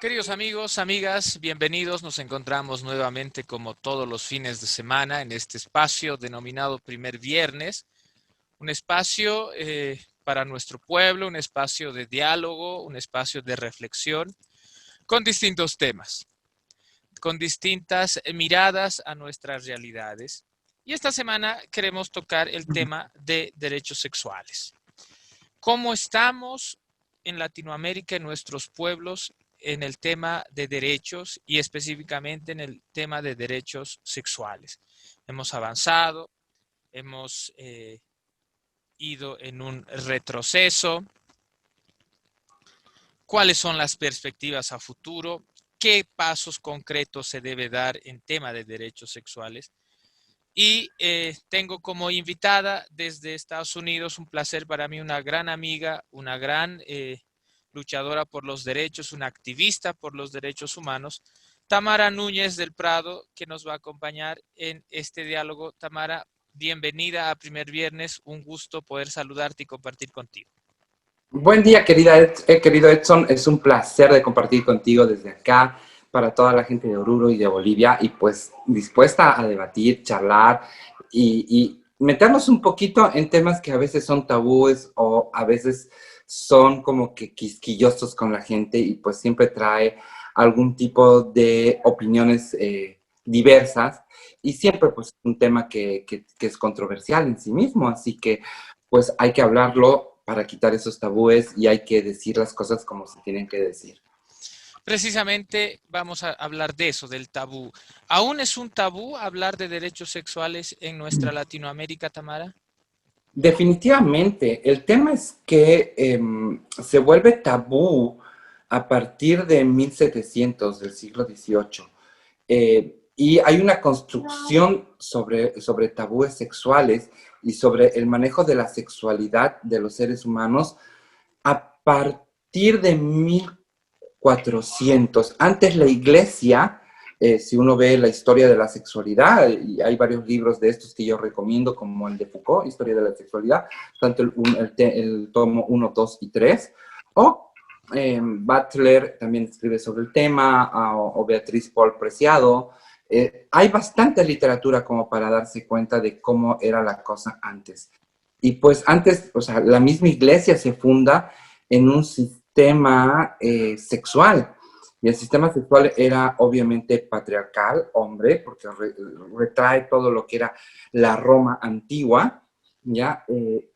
Queridos amigos, amigas, bienvenidos. Nos encontramos nuevamente como todos los fines de semana en este espacio denominado Primer Viernes, un espacio para nuestro pueblo, un espacio de diálogo, un espacio de reflexión con distintos temas, con distintas miradas a nuestras realidades. Y esta semana queremos tocar el tema de derechos sexuales. ¿Cómo estamos en Latinoamérica, en nuestros pueblos, en el tema de derechos y específicamente en el tema de derechos sexuales? Hemos avanzado, hemos ido en un retroceso. ¿Cuáles son las perspectivas a futuro? ¿Qué pasos concretos se debe dar en tema de derechos sexuales? Y tengo como invitada desde Estados Unidos, un placer para mí, una gran amiga, una gran luchadora por los derechos, una activista por los derechos humanos, Tamara Núñez del Prado, que nos va a acompañar en este diálogo. Tamara, bienvenida a Primer Viernes, un gusto poder saludarte y compartir contigo. Buen día, querido Edson. Es un placer de compartir contigo desde acá para toda la gente de Oruro y de Bolivia y pues dispuesta a debatir, charlar y meternos un poquito en temas que a veces son tabúes o a veces son como que quisquillosos con la gente y pues siempre trae algún tipo de opiniones diversas y siempre pues un tema que es controversial en sí mismo, así que pues hay que hablarlo para quitar esos tabúes y hay que decir las cosas como se tienen que decir. Precisamente vamos a hablar de eso, del tabú. ¿Aún es un tabú hablar de derechos sexuales en nuestra Latinoamérica, Tamara? Definitivamente, el tema es que se vuelve tabú a partir de 1700 del siglo XVIII. Y hay una construcción sobre tabúes sexuales y sobre el manejo de la sexualidad de los seres humanos a partir de 1400. Antes la iglesia, si uno ve la historia de la sexualidad, y hay varios libros de estos que yo recomiendo, como el de Foucault, Historia de la Sexualidad, tanto el tomo 1, 2 y 3, o Butler también escribe sobre el tema, o Beatriz Paul Preciado. Hay bastante literatura como para darse cuenta de cómo era la cosa antes. Y pues antes, o sea, la misma iglesia se funda en un sistema sexual. Y el sistema sexual era obviamente patriarcal, hombre, porque retrae todo lo que era la Roma antigua, ¿ya?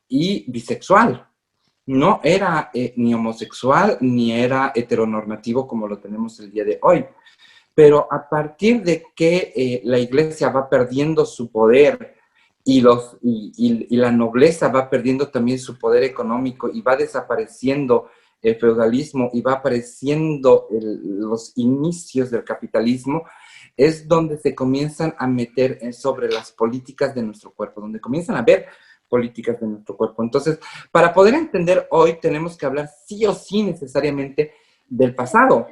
Y bisexual. No era ni homosexual ni era heteronormativo como lo tenemos el día de hoy. Pero a partir de que la iglesia va perdiendo su poder y la nobleza va perdiendo también su poder económico y va desapareciendo el feudalismo y va apareciendo los inicios del capitalismo, es donde se comienzan a meter sobre las políticas de nuestro cuerpo, donde comienzan a ver políticas de nuestro cuerpo. Entonces, para poder entender hoy, tenemos que hablar sí o sí necesariamente del pasado.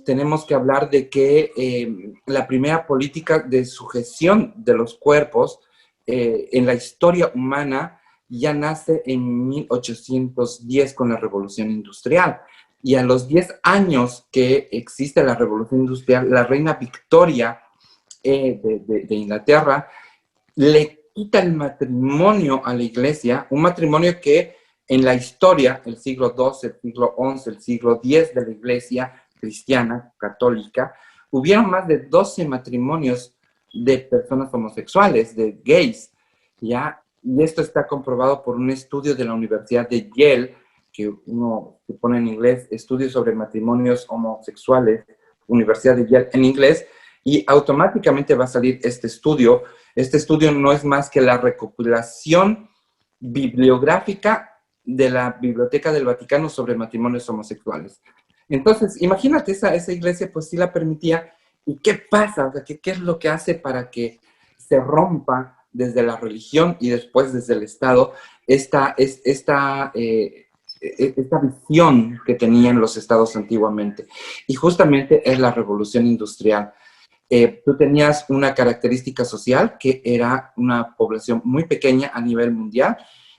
Tenemos que hablar de que la primera política de sujeción de los cuerpos en la historia humana ya nace en 1810 con la Revolución Industrial. Y a los 10 años que existe la Revolución Industrial, la reina Victoria de Inglaterra le quita el matrimonio a la iglesia, un matrimonio que en la historia, el siglo XII, el siglo XI, el siglo X de la iglesia cristiana, católica, hubieron más de 12 matrimonios de personas homosexuales, de gays, ¿ya? Y esto está comprobado por un estudio de la Universidad de Yale, que uno se pone en inglés, estudios sobre matrimonios homosexuales, Universidad de Yale en inglés, y automáticamente va a salir este estudio. Este estudio no es más que la recopilación bibliográfica de la Biblioteca del Vaticano sobre matrimonios homosexuales. Entonces, imagínate, esa iglesia pues sí la permitía. ¿Y qué pasa? O sea, ¿qué es lo que hace para que se rompa desde la religión y después desde el Estado esta visión que tenían los estados antiguamente? Y justamente es la revolución industrial. Tú tenías una característica social que era una población muy pequeña a nivel mundial,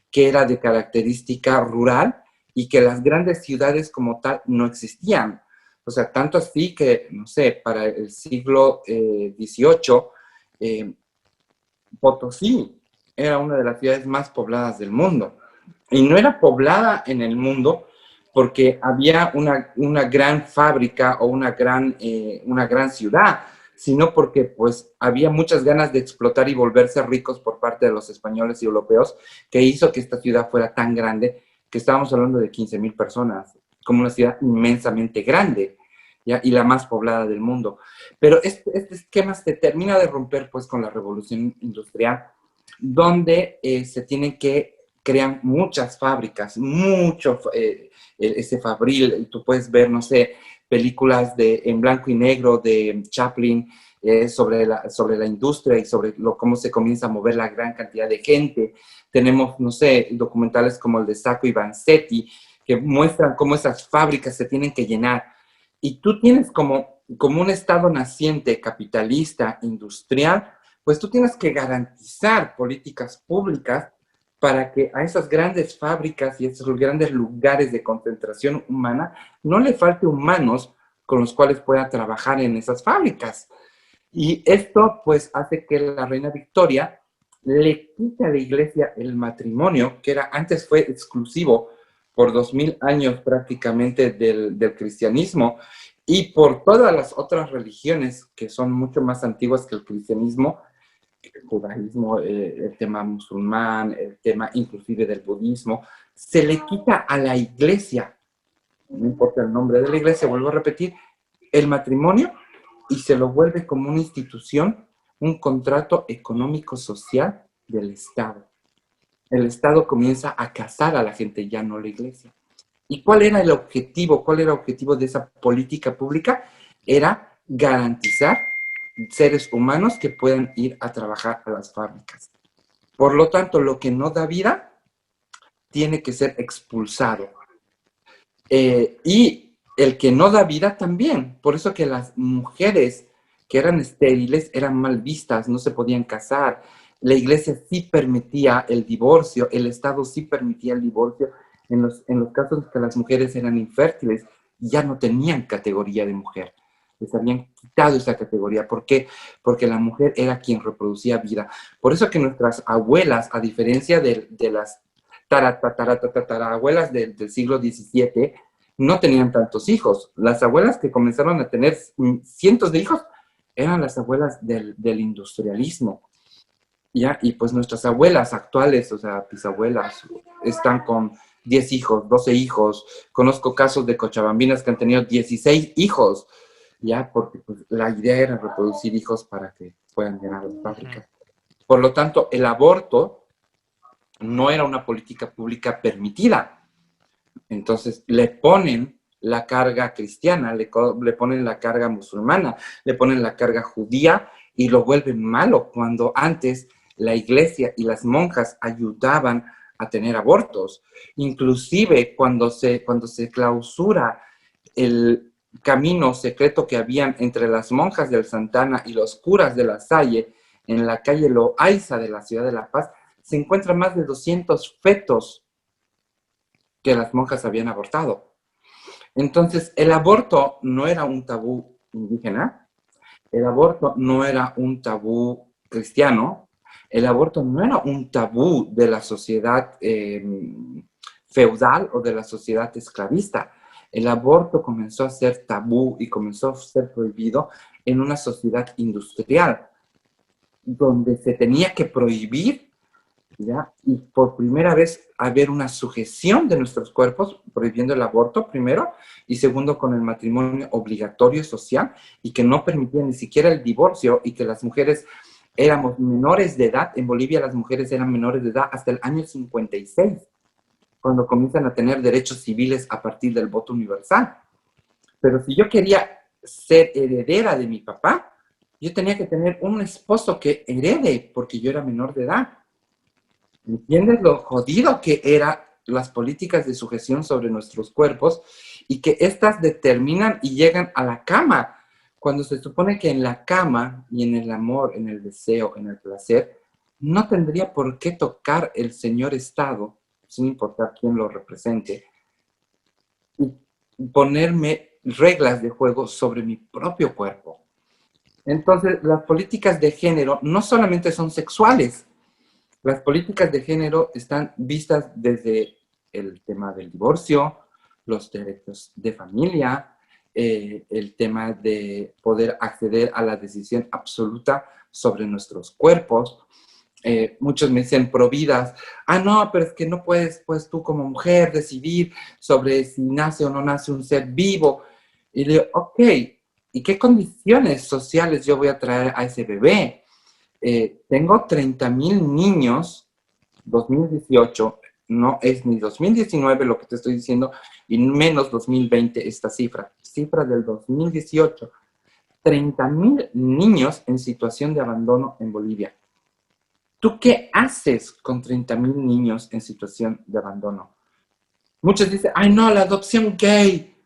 que era de característica rural y que las grandes ciudades como tal no existían. O sea, tanto así que, no sé, para el siglo XVIII, Potosí era una de las ciudades más pobladas del mundo. Y no era poblada en el mundo porque había una gran fábrica o una gran ciudad, sino porque pues había muchas ganas de explotar y volverse ricos por parte de los españoles y europeos, que hizo que esta ciudad fuera tan grande, que estábamos hablando de 15,000 personas, como una ciudad inmensamente grande, ¿ya? Y la más poblada del mundo. Pero este esquema se termina de romper pues con la revolución industrial, donde se tienen que crean muchas fábricas, ese Fabril, tú puedes ver, no sé, películas en blanco y negro de Chaplin sobre la industria y sobre cómo se comienza a mover la gran cantidad de gente. Tenemos, no sé, documentales como el de Sacco y Vanzetti, que muestran cómo esas fábricas se tienen que llenar. Y tú tienes como un estado naciente capitalista, industrial, pues tú tienes que garantizar políticas públicas para que a esas grandes fábricas y esos grandes lugares de concentración humana no le falte humanos con los cuales pueda trabajar en esas fábricas. Y esto pues hace que la reina Victoria le quite a la iglesia el matrimonio, que antes fue exclusivo por 2000 años prácticamente del cristianismo, y por todas las otras religiones que son mucho más antiguas que el cristianismo, el judaísmo, el tema musulmán, el tema inclusive del budismo, se le quita a la iglesia, no importa el nombre de la iglesia, vuelvo a repetir, el matrimonio, y se lo vuelve como una institución, un contrato económico-social del Estado. El Estado comienza a casar a la gente, ya no la iglesia. ¿Y cuál era el objetivo? ¿Cuál era el objetivo de esa política pública? Era garantizar seres humanos que puedan ir a trabajar a las fábricas. Por lo tanto, lo que no da vida tiene que ser expulsado. Y el que no da vida también. Por eso que las mujeres que eran estériles eran mal vistas, no se podían casar. La iglesia sí permitía el divorcio, el Estado sí permitía el divorcio en los casos en que las mujeres eran infértiles, ya no tenían categoría de mujer. Les habían quitado esa categoría. ¿Por qué? Porque la mujer era quien reproducía vida. Por eso que nuestras abuelas, a diferencia de las abuelas del siglo XVII, no tenían tantos hijos. Las abuelas que comenzaron a tener cientos de hijos eran las abuelas del industrialismo. ¿Ya? Y pues nuestras abuelas actuales, o sea, bisabuelas, están con 10 hijos, 12 hijos. Conozco casos de cochabambinas que han tenido 16 hijos, ¿ya? Porque pues, la idea era reproducir hijos para que puedan llenar las fábricas. Por lo tanto, el aborto no era una política pública permitida. Entonces, le ponen la carga cristiana, le ponen la carga musulmana, le ponen la carga judía y lo vuelven malo, cuando antes la iglesia y las monjas ayudaban a tener abortos. Inclusive cuando se clausura el camino secreto que habían entre las monjas del Santana y los curas de La Salle en la calle Loaiza de la ciudad de La Paz, se encuentran más de 200 fetos que las monjas habían abortado. Entonces, el aborto no era un tabú indígena, el aborto no era un tabú cristiano, el aborto no era un tabú de la sociedad feudal o de la sociedad esclavista. El aborto comenzó a ser tabú y comenzó a ser prohibido en una sociedad industrial, donde se tenía que prohibir, ¿ya? Y por primera vez haber una sujeción de nuestros cuerpos, prohibiendo el aborto primero, y segundo con el matrimonio obligatorio social, y que no permitía ni siquiera el divorcio, y que las mujeres éramos menores de edad. En Bolivia las mujeres eran menores de edad hasta el año 56, cuando comienzan a tener derechos civiles a partir del voto universal. Pero si yo quería ser heredera de mi papá, yo tenía que tener un esposo que herede, porque yo era menor de edad. ¿Entiendes lo jodido que eran las políticas de sujeción sobre nuestros cuerpos y que éstas determinan y llegan a la cama? Cuando se supone que en la cama y en el amor, en el deseo, en el placer, no tendría por qué tocar el señor Estado, sin importar quién lo represente, y ponerme reglas de juego sobre mi propio cuerpo. Entonces, las políticas de género no solamente son sexuales, las políticas de género están vistas desde el tema del divorcio, los derechos de familia, el tema de poder acceder a la decisión absoluta sobre nuestros cuerpos. Muchos me dicen providas, no, pero es que no puedes, pues tú como mujer, decidir sobre si nace o no nace un ser vivo. Y le digo, ok, ¿y qué condiciones sociales yo voy a traer a ese bebé? Tengo 30,000 niños, 2018, no es ni 2019 lo que te estoy diciendo, y menos 2020 esta cifra del 2018, 30,000 niños en situación de abandono en Bolivia. ¿Tú qué haces con 30,000 niños en situación de abandono? Muchos dicen, ay no, la adopción gay.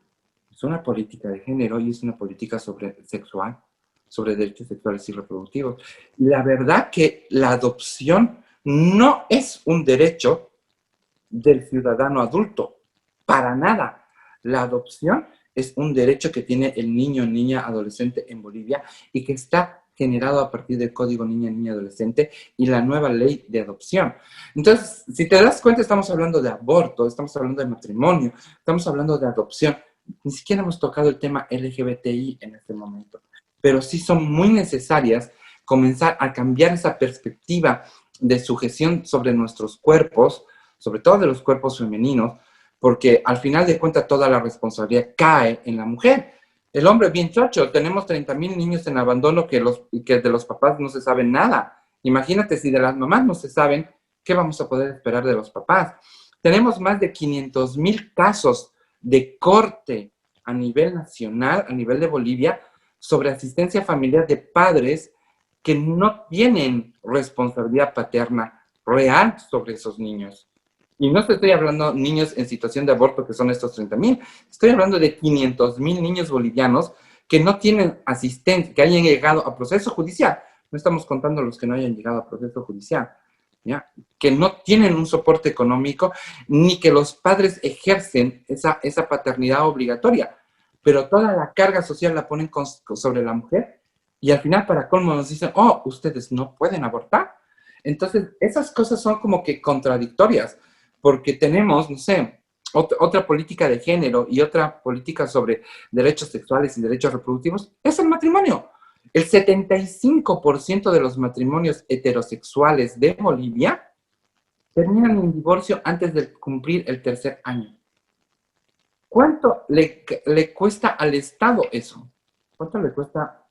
Es una política de género y es una política sexual, sobre derechos sexuales y reproductivos. Y la verdad que la adopción no es un derecho del ciudadano adulto, para nada. La adopción es un derecho que tiene el niño, niña, adolescente en Bolivia y que está generado a partir del Código Niña, Niña, Adolescente y la nueva ley de adopción. Entonces, si te das cuenta, estamos hablando de aborto, estamos hablando de matrimonio, estamos hablando de adopción. Ni siquiera hemos tocado el tema LGBTI en este momento, pero sí son muy necesarias comenzar a cambiar esa perspectiva de sujeción sobre nuestros cuerpos, sobre todo de los cuerpos femeninos, porque al final de cuentas toda la responsabilidad cae en la mujer. El hombre bien chocho, tenemos 30,000 niños en abandono que de los papás no se sabe nada. Imagínate si de las mamás no se saben, ¿qué vamos a poder esperar de los papás? Tenemos más de 500,000 casos de corte a nivel nacional, a nivel de Bolivia, sobre asistencia familiar de padres que no tienen responsabilidad paterna real sobre esos niños. Y no te estoy hablando de niños en situación de aborto, que son estos 30,000. Estoy hablando de 500,000 niños bolivianos que no tienen asistencia, que hayan llegado a proceso judicial. No estamos contando los que no hayan llegado a proceso judicial, ¿ya? Que no tienen un soporte económico, ni que los padres ejercen esa paternidad obligatoria. Pero toda la carga social la ponen sobre la mujer y al final, para colmo, nos dicen, oh, ustedes no pueden abortar. Entonces, esas cosas son como que contradictorias, porque tenemos, no sé, otra política de género y otra política sobre derechos sexuales y derechos reproductivos, es el matrimonio. El 75% de los matrimonios heterosexuales de Bolivia terminan en divorcio antes de cumplir el tercer año. ¿Cuánto le cuesta al Estado eso? ¿Cuánto le cuesta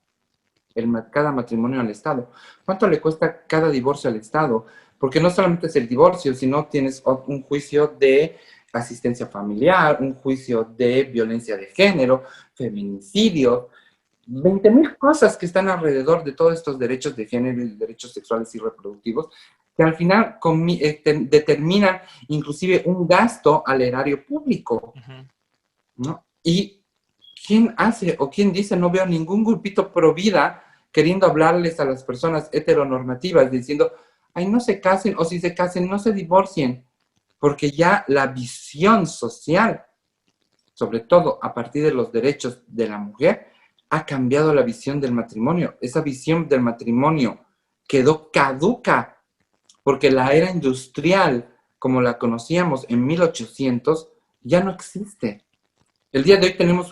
cada matrimonio al Estado? ¿Cuánto le cuesta cada divorcio al Estado? Porque no solamente es el divorcio, sino tienes un juicio de asistencia familiar, un juicio de violencia de género, feminicidio, 20,000 cosas que están alrededor de todos estos derechos de género y derechos sexuales y reproductivos, que al final determinan inclusive un gasto al erario público, ¿no? Y ¿quién hace o quién dice? No veo ningún grupito pro vida queriendo hablarles a las personas heteronormativas, diciendo, ay, no se casen, o si se casen, no se divorcien, porque ya la visión social, sobre todo a partir de los derechos de la mujer, ha cambiado la visión del matrimonio. Esa visión del matrimonio quedó caduca, porque la era industrial, como la conocíamos en 1800, ya no existe. El día de hoy tenemos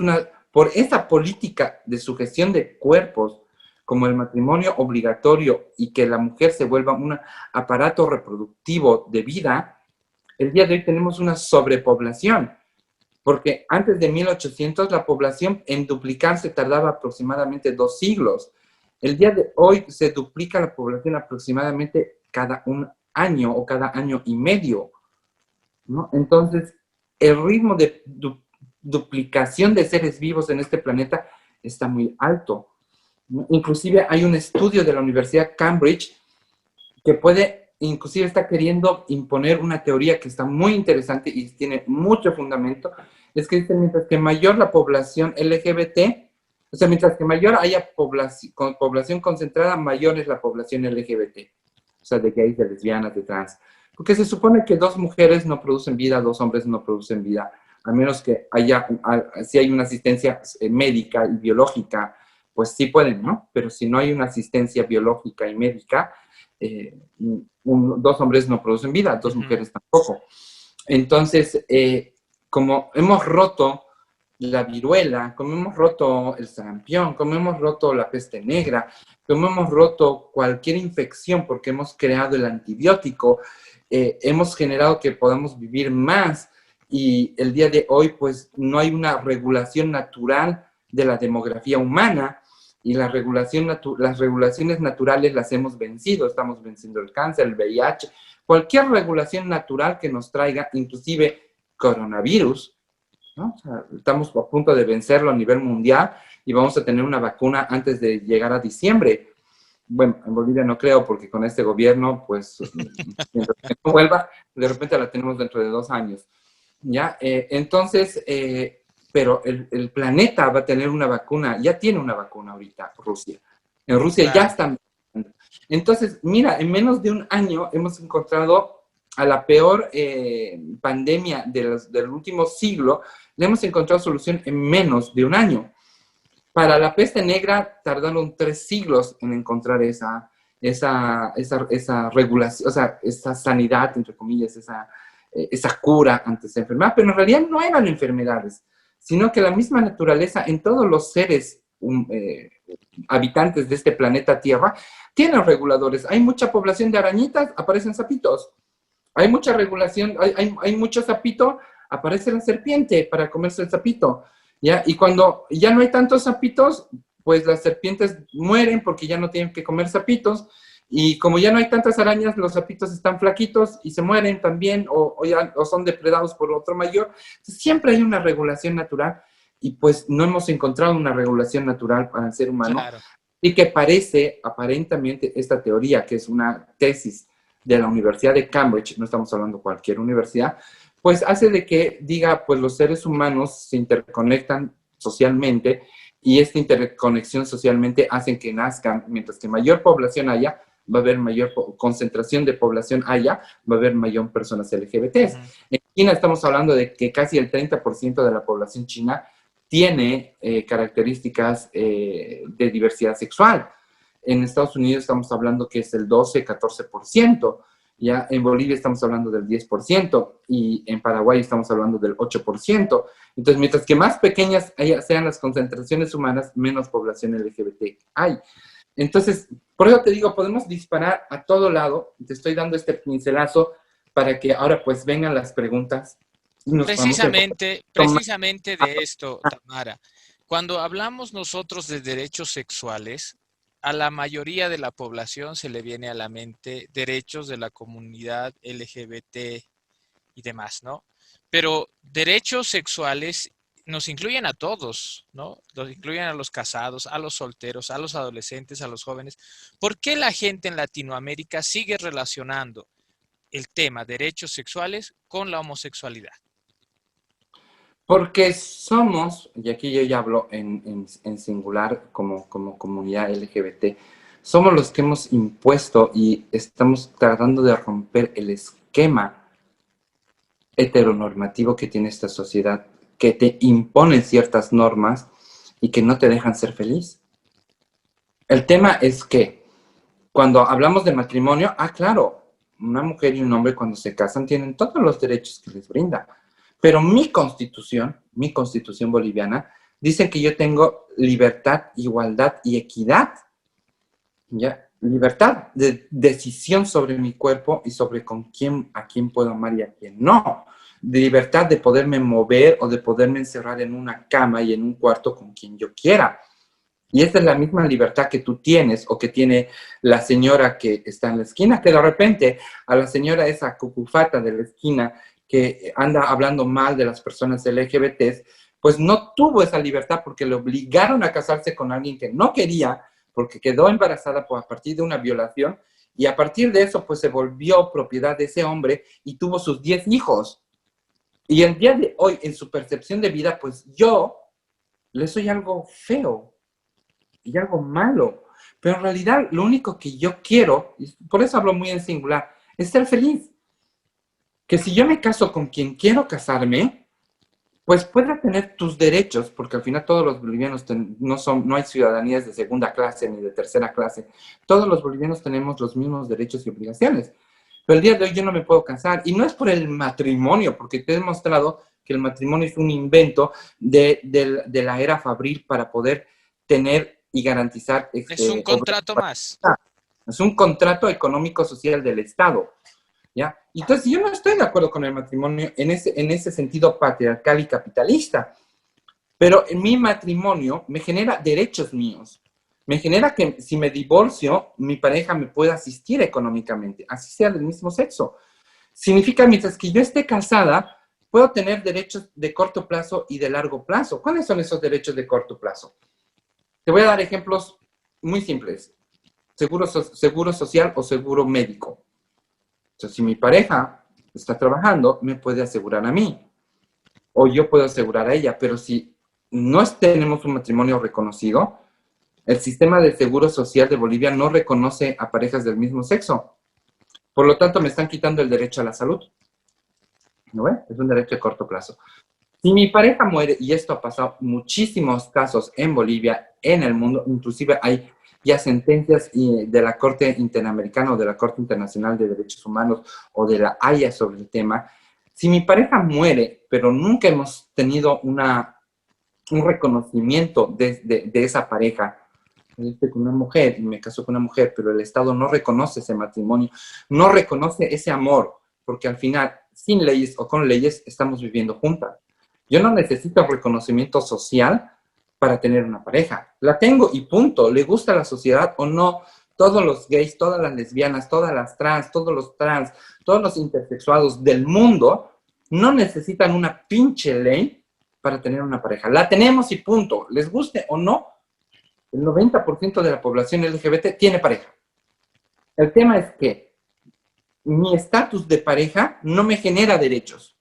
por esa política de sujeción de cuerpos, como el matrimonio obligatorio y que la mujer se vuelva un aparato reproductivo de vida, el día de hoy tenemos una sobrepoblación, porque antes de 1800 la población en duplicarse tardaba aproximadamente 2 siglos. El día de hoy se duplica la población aproximadamente cada un año o cada año y medio, ¿no? Entonces, el ritmo de duplicación de seres vivos en este planeta está muy alto. Inclusive hay un estudio de la Universidad Cambridge que inclusive está queriendo imponer una teoría que está muy interesante y tiene mucho fundamento. Es que dice, mientras que mayor la población LGBT, o sea, mientras que mayor haya población concentrada, mayor es la población LGBT. O sea, de gays, de lesbianas, de trans. Porque se supone que 2 mujeres no producen vida, 2 hombres no producen vida, a menos que haya, si hay una asistencia médica y biológica, pues sí pueden, ¿no? Pero si no hay una asistencia biológica y médica, dos hombres no producen vida, dos mujeres tampoco. Entonces, como hemos roto la viruela, como hemos roto el sarampión, como hemos roto la peste negra, como hemos roto cualquier infección porque hemos creado el antibiótico, hemos generado que podamos vivir más, y el día de hoy pues no hay una regulación natural de la demografía humana, y las regulaciones naturales las hemos vencido. Estamos venciendo el cáncer, el VIH, cualquier regulación natural que nos traiga, inclusive coronavirus, ¿no? O sea, estamos a punto de vencerlo a nivel mundial y vamos a tener una vacuna antes de llegar a diciembre. Bueno, en Bolivia no creo, porque con este gobierno, pues, mientras que no vuelva, de repente la tenemos dentro de 2 años. ¿Ya? Entonces, pero el planeta va a tener una vacuna, ya tiene una vacuna ahorita, Rusia. En Rusia ya están. Entonces, mira, en menos de un año hemos encontrado a la peor pandemia del último siglo, le hemos encontrado solución en menos de un año. Para la peste negra tardaron 3 siglos en encontrar esa regulación, o sea, esa sanidad, entre comillas, esa cura ante esa enfermedad, pero en realidad no eran enfermedades, sino que la misma naturaleza en todos los seres habitantes de este planeta Tierra tienen reguladores. Hay mucha población de arañitas, aparecen sapitos. Hay mucha regulación, hay mucho sapito, aparece la serpiente para comerse el sapito. ¿Ya? Y cuando ya no hay tantos sapitos, pues las serpientes mueren porque ya no tienen que comer sapitos. Y como ya no hay tantas arañas, los sapitos están flaquitos y se mueren también, o son depredados por otro mayor. Entonces, siempre hay una regulación natural, y pues no hemos encontrado una regulación natural para el ser humano. Claro. Y que parece, aparentemente, esta teoría, que es una tesis de la Universidad de Cambridge, no estamos hablando de cualquier universidad, pues hace de que diga, pues los seres humanos se interconectan socialmente, y esta interconexión socialmente hacen que nazcan, mientras que mayor población haya, va a haber mayor concentración de población haya, va a haber mayor personas LGBTs. En China estamos hablando de que casi el 30% de la población china tiene características de diversidad sexual. En Estados Unidos estamos hablando que es el 12-14%. Ya en Bolivia estamos hablando del 10%, y en Paraguay estamos hablando del 8%. Entonces, mientras que más pequeñas sean las concentraciones humanas, menos población LGBT hay. Entonces, por eso te digo, podemos disparar a todo lado. Te estoy dando este pincelazo para que ahora pues vengan las preguntas. Precisamente de esto, Tamara. Cuando hablamos nosotros de derechos sexuales, a la mayoría de la población se le viene a la mente derechos de la comunidad LGBT y demás, ¿no? Pero derechos sexuales nos incluyen a todos, ¿no? Nos incluyen a los casados, a los solteros, a los adolescentes, a los jóvenes. ¿Por qué la gente en Latinoamérica sigue relacionando el tema derechos sexuales con la homosexualidad? Porque somos, y aquí yo ya hablo en singular como comunidad LGBT, somos los que hemos impuesto y estamos tratando de romper el esquema heteronormativo que tiene esta sociedad, que te impone ciertas normas y que no te dejan ser feliz. El tema es que cuando hablamos de matrimonio, claro, una mujer y un hombre cuando se casan tienen todos los derechos que les brinda. Pero mi constitución boliviana, dice que yo tengo libertad, igualdad y equidad. ¿Ya? Libertad de decisión sobre mi cuerpo y sobre a quién puedo amar y a quién no. De libertad de poderme mover o de poderme encerrar en una cama y en un cuarto con quien yo quiera. Y esta es la misma libertad que tú tienes, o que tiene la señora que está en la esquina, que de repente a la señora esa cucufata de la esquina que anda hablando mal de las personas LGBTs, pues no tuvo esa libertad porque le obligaron a casarse con alguien que no quería, porque quedó embarazada a partir de una violación, y a partir de eso pues se volvió propiedad de ese hombre y tuvo sus 10 hijos. Y el día de hoy, en su percepción de vida, pues yo le soy algo feo y algo malo. Pero en realidad lo único que yo quiero, y por eso hablo muy en singular, es ser feliz. Que si yo me caso con quien quiero casarme, pues puedes tener tus derechos, porque al final todos los bolivianos no hay ciudadanías de segunda clase ni de tercera clase. Todos los bolivianos tenemos los mismos derechos y obligaciones. Pero el día de hoy yo no me puedo casar, y no es por el matrimonio, porque te he demostrado que el matrimonio es un invento de la era fabril para poder tener y garantizar Es un contrato más. es un contrato económico-social del Estado, ¿ya? Entonces, yo no estoy de acuerdo con el matrimonio en ese sentido patriarcal y capitalista, pero en mi matrimonio me genera derechos míos. Me genera que si me divorcio, mi pareja me pueda asistir económicamente, así sea del mismo sexo. Significa, mientras que yo esté casada, puedo tener derechos de corto plazo y de largo plazo. ¿Cuáles son esos derechos de corto plazo? Te voy a dar ejemplos muy simples. Seguro social o seguro médico. Entonces, si mi pareja está trabajando, me puede asegurar a mí. O yo puedo asegurar a ella. Pero si no tenemos un matrimonio reconocido, el sistema de seguro social de Bolivia no reconoce a parejas del mismo sexo. Por lo tanto, me están quitando el derecho a la salud. ¿No ves? Es un derecho de corto plazo. Si mi pareja muere, y esto ha pasado muchísimos casos en Bolivia, en el mundo, inclusive hay ya sentencias de la Corte Interamericana o de la Corte Internacional de Derechos Humanos o de la Haya sobre el tema. Si mi pareja muere, pero nunca hemos tenido un reconocimiento de esa pareja, con una mujer y me casó con una mujer, pero el Estado no reconoce ese matrimonio, no reconoce ese amor, porque al final, sin leyes o con leyes, estamos viviendo juntas. Yo no necesito reconocimiento social para tener una pareja. La tengo y punto. ¿Le gusta a la sociedad o no? Todos los gays, todas las lesbianas, todas las trans, todos los intersexuados del mundo no necesitan una pinche ley para tener una pareja. La tenemos y punto. Les guste o no, el 90% de la población LGBT tiene pareja. El tema es que mi estatus de pareja no me genera derechos.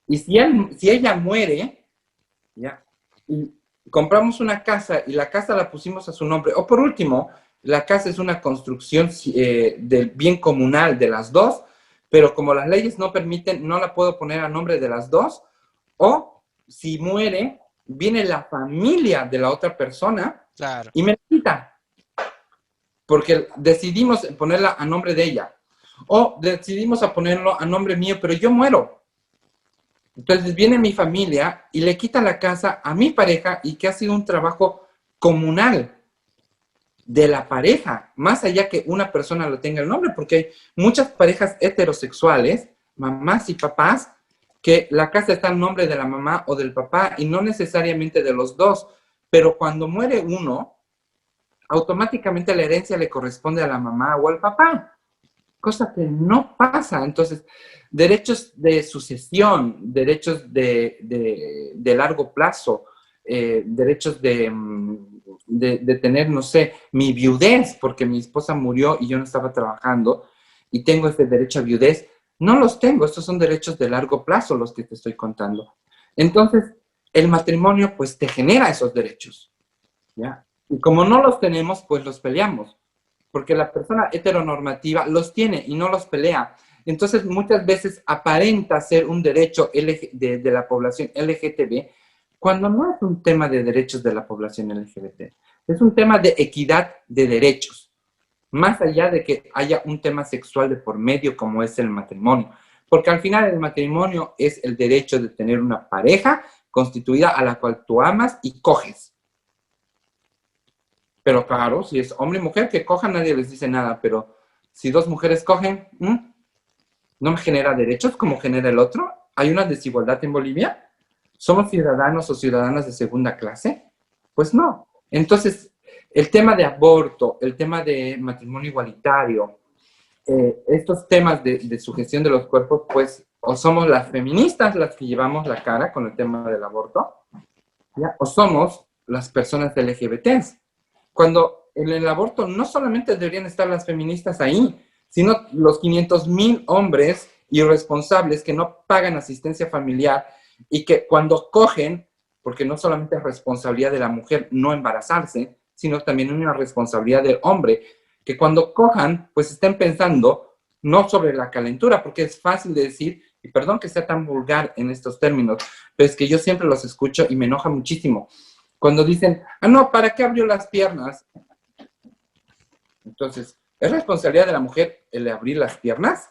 Y si ella muere, ¿ya? Y compramos una casa y la casa la pusimos a su nombre, o por último, la casa es una construcción del bien comunal de las dos, pero como las leyes no permiten, no la puedo poner a nombre de las dos, o si muere, viene la familia de la otra persona, Claro. y me la quita, porque decidimos ponerla a nombre de ella, o decidimos a ponerlo a nombre mío, pero yo muero. Entonces viene mi familia y le quita la casa a mi pareja, y que ha sido un trabajo comunal de la pareja, más allá que una persona lo tenga el nombre, porque hay muchas parejas heterosexuales, mamás y papás, que la casa está en nombre de la mamá o del papá y no necesariamente de los dos, pero cuando muere uno, automáticamente la herencia le corresponde a la mamá o al papá, cosa que no pasa. Entonces, derechos de sucesión, derechos de largo plazo, derechos de tener, no sé, mi viudez, porque mi esposa murió y yo no estaba trabajando, y tengo ese derecho a viudez, no los tengo. Estos son derechos de largo plazo los que te estoy contando. Entonces, el matrimonio, pues, te genera esos derechos, ¿ya? Y como no los tenemos, pues los peleamos, porque la persona heteronormativa los tiene y no los pelea. Entonces, muchas veces aparenta ser un derecho de la población LGTB, cuando no es un tema de derechos de la población LGBT. Es un tema de equidad de derechos, más allá de que haya un tema sexual de por medio como es el matrimonio. Porque al final el matrimonio es el derecho de tener una pareja constituida a la cual tú amas y coges. Pero claro, si es hombre y mujer que cojan, nadie les dice nada. Pero si dos mujeres cogen, ¿no me genera derechos como genera el otro? ¿Hay una desigualdad en Bolivia? ¿Somos ciudadanos o ciudadanas de segunda clase? Pues no. Entonces, el tema de aborto, el tema de matrimonio igualitario, estos temas de sujeción de los cuerpos, pues, o somos las feministas las que llevamos la cara con el tema del aborto, ¿ya? O somos las personas LGBTs. Cuando en el aborto no solamente deberían estar las feministas ahí, sino los 500,000 hombres irresponsables que no pagan asistencia familiar y que cuando cogen, porque no solamente es responsabilidad de la mujer no embarazarse, sino también una responsabilidad del hombre, que cuando cojan, pues estén pensando no sobre la calentura, porque es fácil de decir Y perdón que sea tan vulgar en estos términos, pero es que yo siempre los escucho y me enoja muchísimo. Cuando dicen, ah, no, ¿para qué abrió las piernas? Entonces, ¿es responsabilidad de la mujer el abrir las piernas?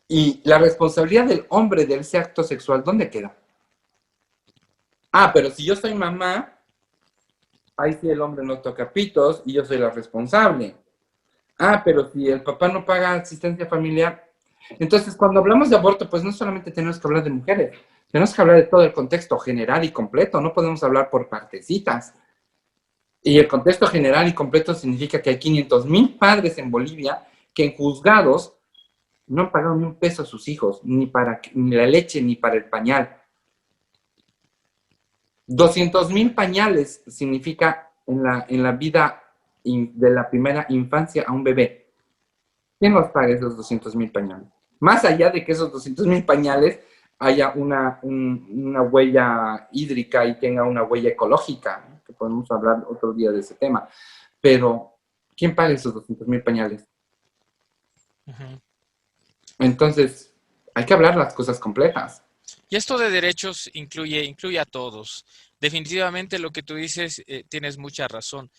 Y la responsabilidad del hombre de ese acto sexual, ¿dónde queda? Ah, pero si yo soy mamá, ahí sí el hombre no toca pitos y yo soy la responsable. Ah, pero si el papá no paga asistencia familiar. Entonces, cuando hablamos de aborto, pues no solamente tenemos que hablar de mujeres, tenemos que hablar de todo el contexto general y completo, no podemos hablar por partecitas. Y el contexto general y completo significa que hay 500,000 padres en Bolivia que en juzgados no han pagado ni un peso a sus hijos, ni para ni la leche, ni para el pañal. 200,000 pañales significa en la vida de la primera infancia a un bebé. ¿Quién nos paga esos 200,000 pañales? Más allá de que esos 200,000 pañales haya una huella hídrica y tenga una huella ecológica, ¿no? Que podemos hablar otro día de ese tema. Pero, ¿quién paga esos 200,000 pañales? Ujú. Entonces, hay que hablar las cosas completas. Y esto de derechos incluye a todos. Definitivamente lo que tú dices, tienes mucha razón.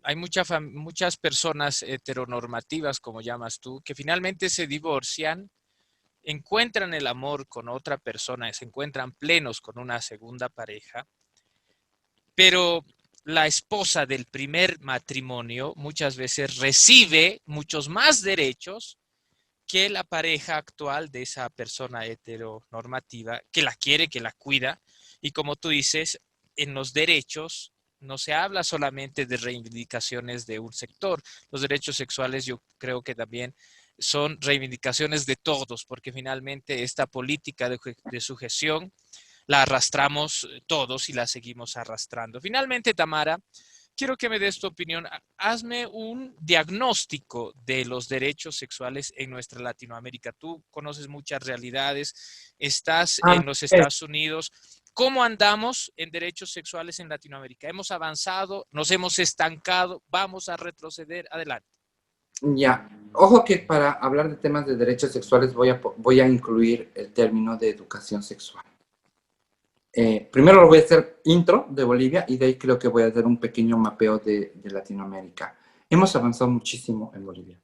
Hay muchas personas heteronormativas, como llamas tú, que finalmente se divorcian, encuentran el amor con otra persona, se encuentran plenos con una segunda pareja, pero la esposa del primer matrimonio muchas veces recibe muchos más derechos que la pareja actual de esa persona heteronormativa, que la quiere, que la cuida. Y como tú dices, en los derechos no se habla solamente de reivindicaciones de un sector. Los derechos sexuales yo creo que también son reivindicaciones de todos, porque finalmente esta política de sujeción la arrastramos todos y la seguimos arrastrando. Finalmente, Tamara, quiero que me des tu opinión. Hazme un diagnóstico de los derechos sexuales en nuestra Latinoamérica. Tú conoces muchas realidades, estás Ah, en los Estados Unidos. ¿Cómo andamos en derechos sexuales en Latinoamérica? ¿Hemos avanzado? ¿Nos hemos estancado? ¿Vamos a retroceder? Adelante. ya. Ojo que para hablar de temas de derechos sexuales voy a incluir el término de educación sexual. Primero lo voy a hacer intro de Bolivia y de ahí creo que voy a hacer un pequeño mapeo de Latinoamérica. Hemos avanzado muchísimo en Bolivia.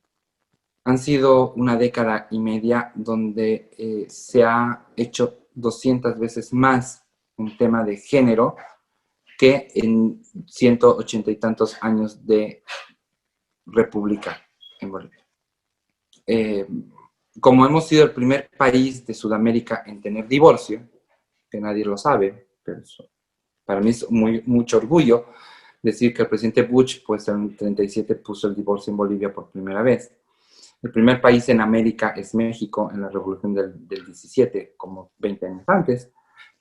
Han sido una década y media donde se ha hecho 200 veces más en tema de género que en 180 y tantos años de república en Bolivia. Eh, como hemos sido el primer país de Sudamérica en tener divorcio, que nadie lo sabe, pero eso, para mí es mucho orgullo decir que el presidente Bush, pues en el 37 puso el divorcio en Bolivia por primera vez. El primer país en América es México en la revolución del 17, como 20 años antes,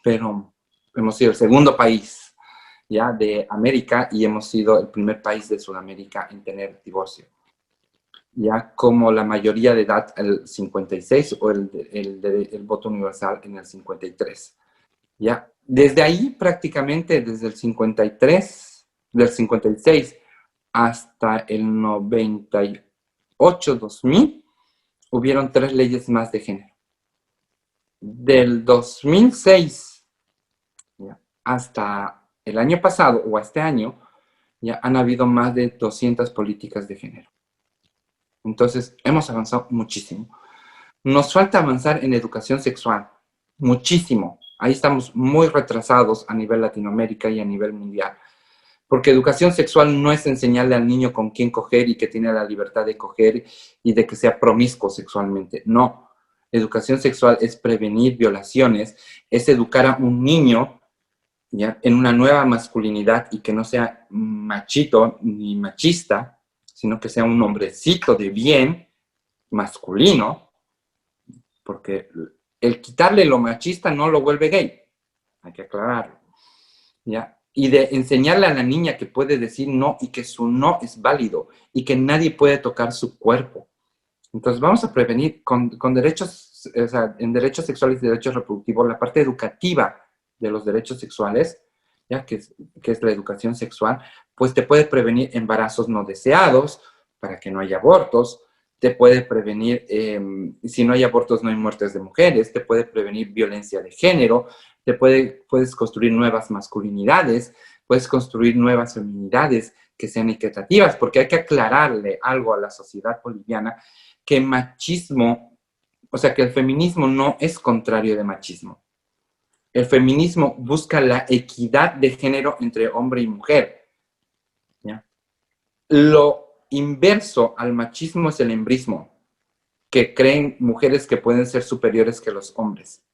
pero hemos sido el segundo país ya de América y hemos sido el primer país de Sudamérica en tener divorcio. Ya como la mayoría de edad, el 56 o el voto universal en el 53. Ya, desde ahí prácticamente, desde el 53, del 56 hasta el 98, 2000, hubieron 3 leyes más de género. Del 2006 ya, hasta el año pasado o este año, ya han habido más de 200 políticas de género. Entonces, hemos avanzado muchísimo. Nos falta avanzar en educación sexual, muchísimo. Ahí estamos muy retrasados a nivel Latinoamérica y a nivel mundial. Porque educación sexual no es enseñarle al niño con quién coger y que tiene la libertad de coger y de que sea promiscuo sexualmente. No. Educación sexual es prevenir violaciones, es educar a un niño ¿ya? En una nueva masculinidad y que no sea machito ni machista, sino que sea un hombrecito de bien, masculino, porque el quitarle lo machista no lo vuelve gay, hay que aclararlo, ¿ya? Y de enseñarle a la niña que puede decir no y que su no es válido y que nadie puede tocar su cuerpo. Entonces vamos a prevenir con derechos, o sea, en derechos sexuales y derechos reproductivos, la parte educativa de los derechos sexuales, ¿ya? Que es la educación sexual, pues te puede prevenir embarazos no deseados, para que no haya abortos, te puede prevenir, si no hay abortos, no hay muertes de mujeres, te puede prevenir violencia de género, puedes construir nuevas masculinidades, puedes construir nuevas feminidades que sean equitativas, porque hay que aclararle algo a la sociedad boliviana, que machismo, o sea, que el feminismo no es contrario de machismo. El feminismo busca la equidad de género entre hombre y mujer, ¿ya? Lo inverso al machismo es el embrismo, que creen mujeres que pueden ser superiores que los hombres.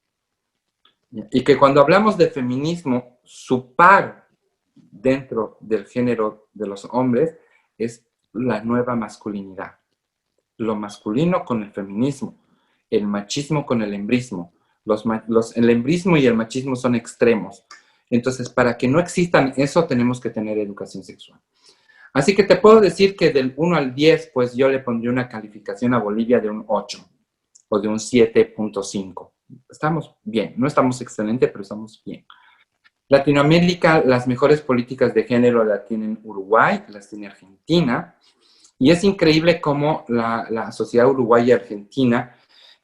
Y que cuando hablamos de feminismo, su par dentro del género de los hombres es la nueva masculinidad. Lo masculino con el feminismo, el machismo con el embrismo. El embrismo y el machismo son extremos. Entonces, para que no existan eso, tenemos que tener educación sexual. Así que te puedo decir que del 1 al 10, pues yo le pondría una calificación a Bolivia de un 8 o de un 7.5. Estamos bien, no estamos excelente, pero estamos bien. Latinoamérica, las mejores políticas de género las tienen Uruguay, las tiene Argentina, y es increíble cómo la sociedad uruguaya y argentina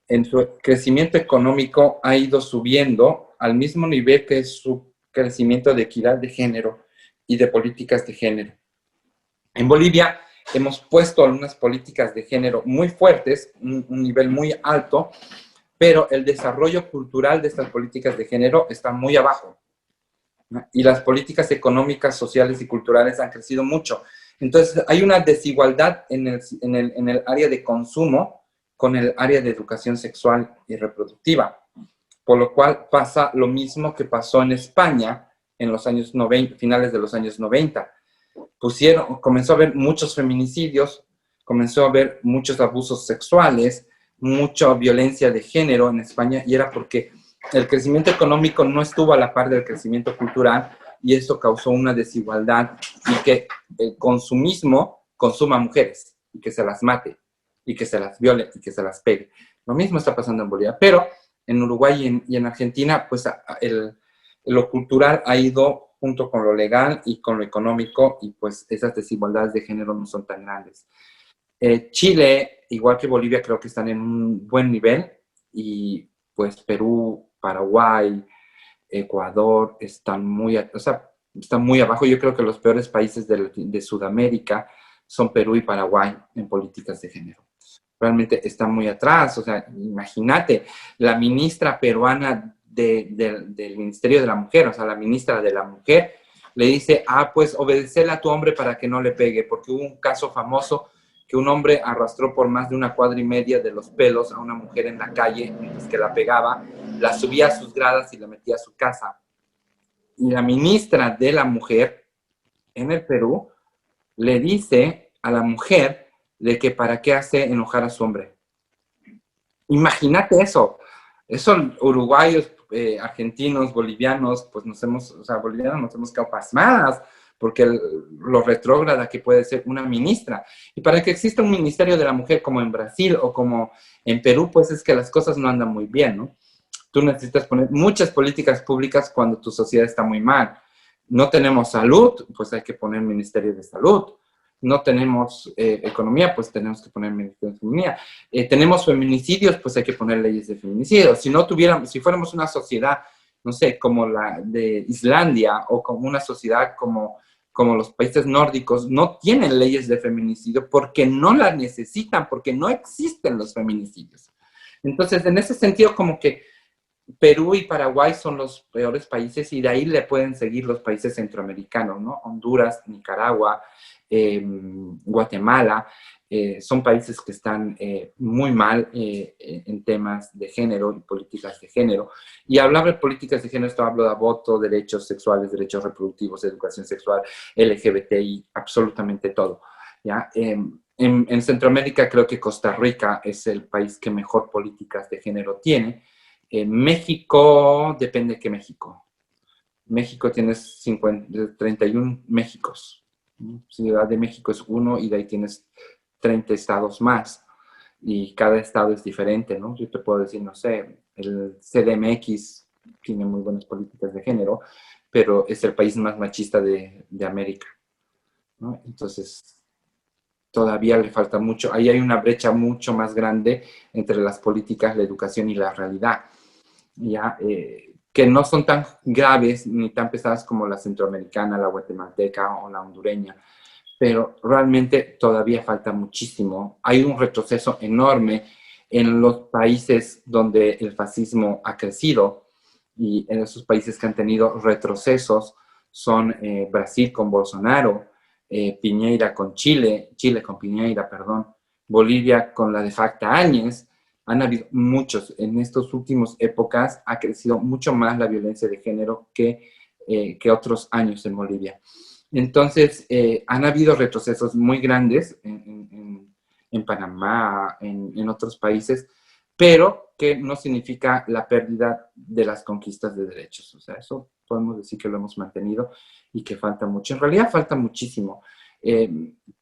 en su crecimiento económico ha ido subiendo al mismo nivel que su crecimiento de equidad de género y de políticas de género. En Bolivia hemos puesto algunas políticas de género muy fuertes, un nivel muy alto, pero el desarrollo cultural de estas políticas de género está muy abajo, ¿no? Y las políticas económicas, sociales y culturales han crecido mucho. Entonces, hay una desigualdad en el área de consumo con el área de educación sexual y reproductiva, por lo cual pasa lo mismo que pasó en España en los años 90, finales de los años 90. Comenzó a haber muchos feminicidios, comenzó a haber muchos abusos sexuales, mucha violencia de género en España, y era porque el crecimiento económico no estuvo a la par del crecimiento cultural, y esto causó una desigualdad y que el consumismo consuma mujeres y que se las mate y que se las viole y que se las pegue. Lo mismo está pasando en Bolivia, pero en Uruguay y en Argentina, pues lo cultural ha ido junto con lo legal y con lo económico, y pues esas desigualdades de género no son tan grandes. Chile, igual que Bolivia, creo que están en un buen nivel, y pues Perú, Paraguay, Ecuador están muy abajo. Yo creo que los peores países de Sudamérica son Perú y Paraguay en políticas de género. Realmente están muy atrás. O sea, imagínate, la ministra peruana del Ministerio de la Mujer, o sea, la ministra de la Mujer, le dice, pues obedecele a tu hombre para que no le pegue, porque hubo un caso famoso que un hombre arrastró por más de 1,25 cuadras de los pelos a una mujer en la calle mientras que la pegaba, la subía a sus gradas y la metía a su casa. Y la ministra de la Mujer en el Perú le dice a la mujer de que para qué hace enojar a su hombre. Imagínate eso. Eso uruguayos, argentinos, bolivianos, pues bolivianos nos hemos quedado pasmadas porque lo retrógrada que puede ser una ministra. Y para que exista un ministerio de la mujer como en Brasil o como en Perú, pues es que las cosas no andan muy bien, ¿no? Tú necesitas poner muchas políticas públicas cuando tu sociedad está muy mal. No tenemos salud, pues hay que poner ministerio de salud. No tenemos economía, pues tenemos que poner ministerio de economía. Tenemos feminicidios, pues hay que poner leyes de feminicidio. Si fuéramos una sociedad, no sé, como la de Islandia o como una sociedad como los países nórdicos, no tienen leyes de feminicidio porque no las necesitan, porque no existen los feminicidios. Entonces, en ese sentido, como que Perú y Paraguay son los peores países, y de ahí le pueden seguir los países centroamericanos, ¿no? Honduras, Nicaragua, Guatemala, son países que están muy mal en temas de género y políticas de género. Y hablar de políticas de género, esto hablo de aborto, derechos sexuales, derechos reproductivos, educación sexual, LGBTI, absolutamente todo, ¿ya? En Centroamérica creo que Costa Rica es el país que mejor políticas de género tiene. México, depende de qué México. México tienes 31 Méxicos. Ciudad de México es uno, y de ahí tienes 30 estados más. Y cada estado es diferente, ¿no? Yo te puedo decir, no sé, el CDMX tiene muy buenas políticas de género, pero es el país más machista de América, ¿no? Entonces, todavía le falta mucho. Ahí hay una brecha mucho más grande entre las políticas, la educación y la realidad, ¿ya? Que no son tan graves ni tan pesadas como la centroamericana, la guatemalteca o la hondureña, pero realmente todavía falta muchísimo. Hay un retroceso enorme en los países donde el fascismo ha crecido, y en esos países que han tenido retrocesos son Brasil con Bolsonaro, Piñera con Chile, Chile con Piñera, perdón, Bolivia con la de facto Áñez. Han habido muchos. En estas últimas épocas ha crecido mucho más la violencia de género que otros años en Bolivia. Entonces, han habido retrocesos muy grandes en Panamá, en otros países, pero que no significa la pérdida de las conquistas de derechos. O sea, eso podemos decir que lo hemos mantenido y que falta mucho. En realidad falta muchísimo.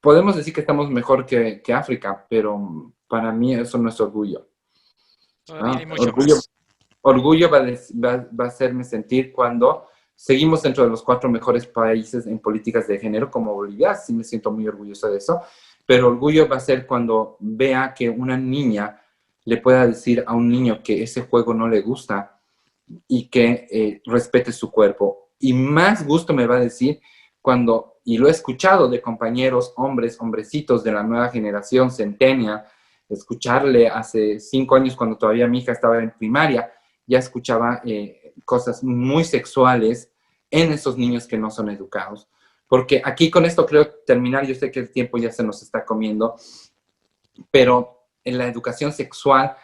Podemos decir que estamos mejor que África, pero para mí eso no es orgullo. Todavía ¿No? hay mucho más. Orgullo va a hacerme sentir cuando seguimos dentro de los 4 mejores países en políticas de género, como Bolivia. Sí me siento muy orgulloso de eso, pero orgullo va a ser cuando vea que una niña le pueda decir a un niño que ese juego no le gusta y que respete su cuerpo. Y más gusto me va a decir cuando, y lo he escuchado de compañeros, hombres, hombrecitos de la nueva generación, centenia, escucharle hace 5 años cuando todavía mi hija estaba en primaria, ya escuchaba cosas muy sexuales en esos niños que no son educados. Porque aquí con esto creo terminar, yo sé que el tiempo ya se nos está comiendo, pero en la educación sexual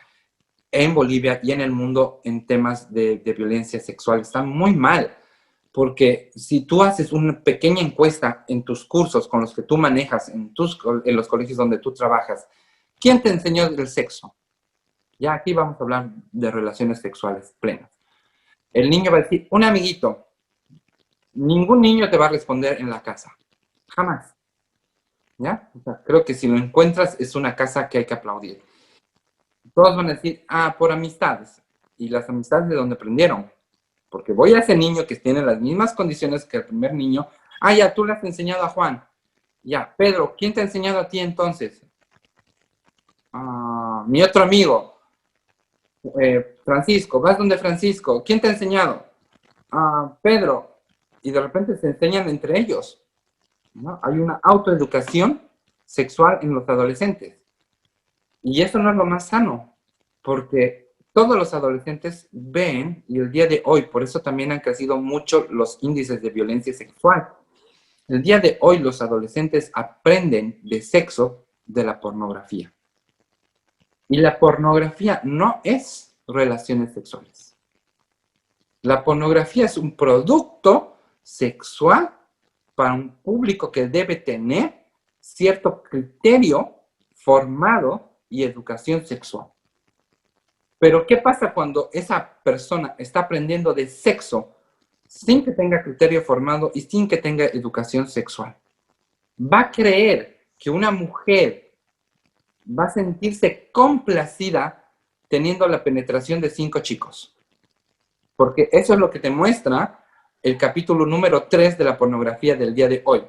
en Bolivia y en el mundo en temas de violencia sexual está muy mal, porque si tú haces una pequeña encuesta en tus cursos con los que tú manejas, en los colegios donde tú trabajas, ¿quién te enseñó del sexo? Ya aquí vamos a hablar de relaciones sexuales plenas. El niño va a decir, un amiguito. Ningún niño te va a responder en la casa. Jamás. ¿Ya? O sea, creo que si lo encuentras es una casa que hay que aplaudir. Todos van a decir, por amistades. ¿Y las amistades de dónde aprendieron? Porque voy a ese niño que tiene las mismas condiciones que el primer niño. Ya, tú le has enseñado a Juan. Ya, Pedro, ¿quién te ha enseñado a ti entonces? Mi otro amigo, Francisco. ¿Vas donde Francisco? ¿Quién te ha enseñado? Pedro. Y de repente se enseñan entre ellos, ¿no? Hay una autoeducación sexual en los adolescentes. Y eso no es lo más sano, porque todos los adolescentes ven, y el día de hoy, por eso también han crecido mucho los índices de violencia sexual. El día de hoy los adolescentes aprenden de sexo de la pornografía. Y la pornografía no es relaciones sexuales. La pornografía es un producto sexual para un público que debe tener cierto criterio formado y educación sexual. Pero ¿qué pasa cuando esa persona está aprendiendo de sexo sin que tenga criterio formado y sin que tenga educación sexual? Va a creer que una mujer va a sentirse complacida teniendo la penetración de 5 chicos. Porque eso es lo que te muestra el capítulo número 3 de la pornografía del día de hoy.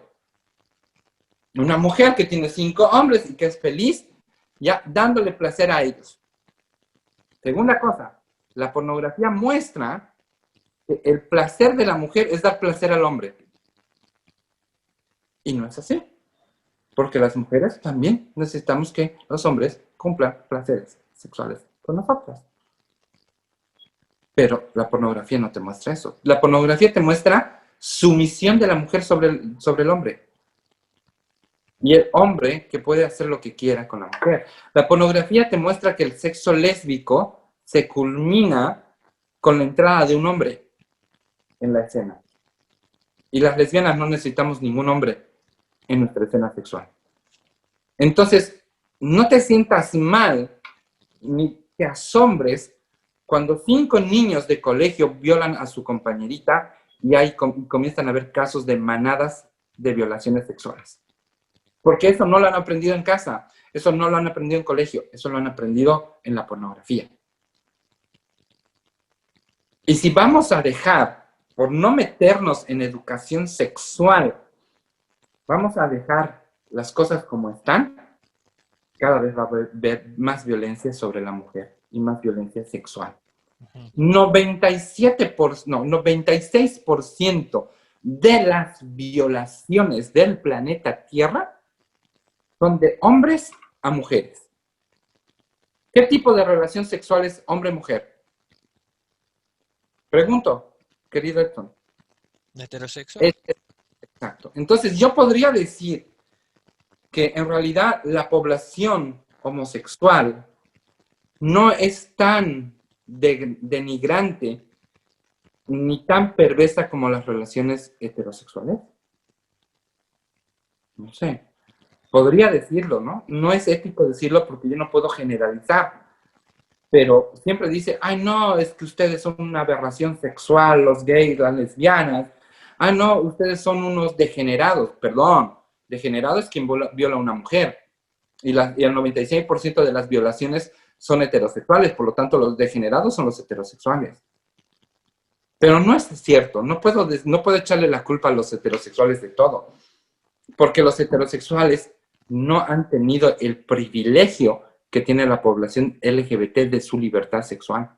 Una mujer que tiene 5 hombres y que es feliz, ya dándole placer a ellos. Segunda cosa, la pornografía muestra que el placer de la mujer es dar placer al hombre. Y no es así. Porque las mujeres también necesitamos que los hombres cumplan placeres sexuales con nosotras. Pero la pornografía no te muestra eso. La pornografía te muestra sumisión de la mujer sobre el hombre. Y el hombre que puede hacer lo que quiera con la mujer. La pornografía te muestra que el sexo lésbico se culmina con la entrada de un hombre en la escena. Y las lesbianas no necesitamos ningún hombre en nuestra escena sexual. Entonces, no te sientas mal ni te asombres cuando 5 niños de colegio violan a su compañerita y ahí comienzan a haber casos de manadas de violaciones sexuales. Porque eso no lo han aprendido en casa, eso no lo han aprendido en colegio, eso lo han aprendido en la pornografía. Y si vamos a dejar, por no meternos en educación sexual, vamos a dejar las cosas como están, cada vez va a haber más violencia sobre la mujer y más violencia sexual. Ujú. 96% de las violaciones del planeta Tierra son de hombres a mujeres. ¿Qué tipo de relación sexual es hombre-mujer? Pregunto, querido Edson. ¿Heterosexual? Exacto. Entonces, yo podría decir que en realidad la población homosexual no es tan denigrante ni tan perversa como las relaciones heterosexuales. No sé. Podría decirlo, ¿no? No es ético decirlo porque yo no puedo generalizar. Pero siempre dice, ay, no, es que ustedes son una aberración sexual, los gays, las lesbianas. Ah, no, ustedes son unos degenerados. Perdón, degenerado es quien viola a una mujer. Y el 96% de las violaciones son heterosexuales, por lo tanto los degenerados son los heterosexuales. Pero no es cierto, no puedo echarle la culpa a los heterosexuales de todo, porque los heterosexuales no han tenido el privilegio que tiene la población LGBT de su libertad sexual,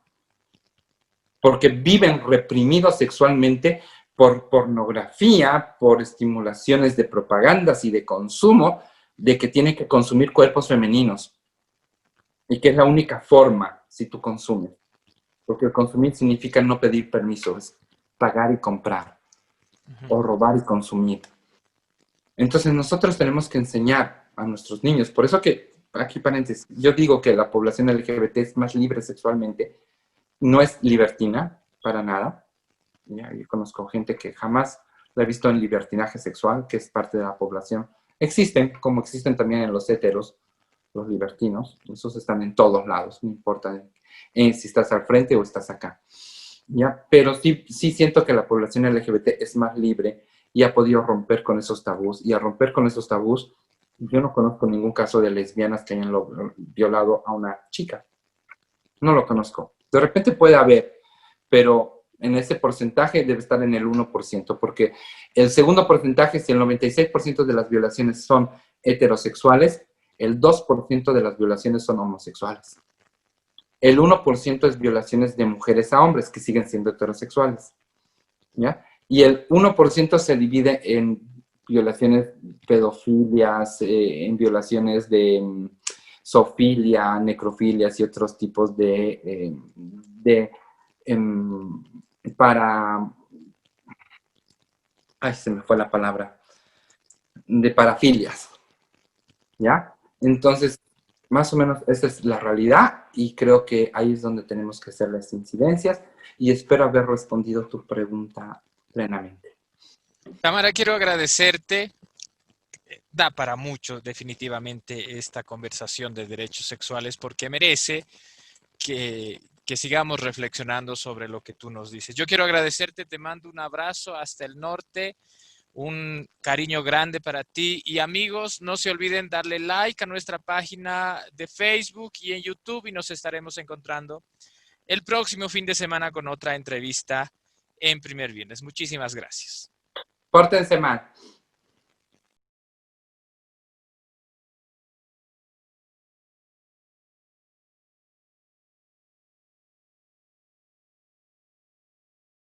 porque viven reprimidos sexualmente por pornografía, por estimulaciones de propagandas y de consumo, de que tienen que consumir cuerpos femeninos, y que es la única forma si tú consumes, porque el consumir significa no pedir permiso, es pagar y comprar, Ujú. o robar y consumir. Entonces nosotros tenemos que enseñar a nuestros niños, por eso que, aquí paréntesis, yo digo que la población LGBT es más libre sexualmente, no es libertina para nada. ¿Ya? Yo conozco gente que jamás la he visto en libertinaje sexual, que es parte de la población. Existen, como existen también en los heteros, los libertinos, esos están en todos lados, no importa si estás al frente o estás acá. ¿Ya? Pero sí siento que la población LGBT es más libre y ha podido romper con esos tabús. Y a romper con esos tabús, yo no conozco ningún caso de lesbianas que hayan violado a una chica. No lo conozco. De repente puede haber, pero en ese porcentaje debe estar en el 1%, porque el segundo porcentaje, si el 96% de las violaciones son heterosexuales, el 2% de las violaciones son homosexuales. El 1% es violaciones de mujeres a hombres que siguen siendo heterosexuales. ¿Ya? Y el 1% se divide en violaciones pedofilias, en violaciones de zoofilia, necrofilias y otros tipos em, para, ay, se me fue la palabra, de parafilias, ¿ya? Entonces, más o menos esa es la realidad y creo que ahí es donde tenemos que hacer las incidencias y espero haber respondido tu pregunta plenamente. Tamara, quiero agradecerte. Da para mucho definitivamente esta conversación de derechos sexuales porque merece que sigamos reflexionando sobre lo que tú nos dices. Yo quiero agradecerte, te mando un abrazo hasta el norte, un cariño grande para ti y amigos, no se olviden darle like a nuestra página de Facebook y en YouTube y nos estaremos encontrando el próximo fin de semana con otra entrevista en Primer Viernes. Muchísimas gracias. Pórtense mal.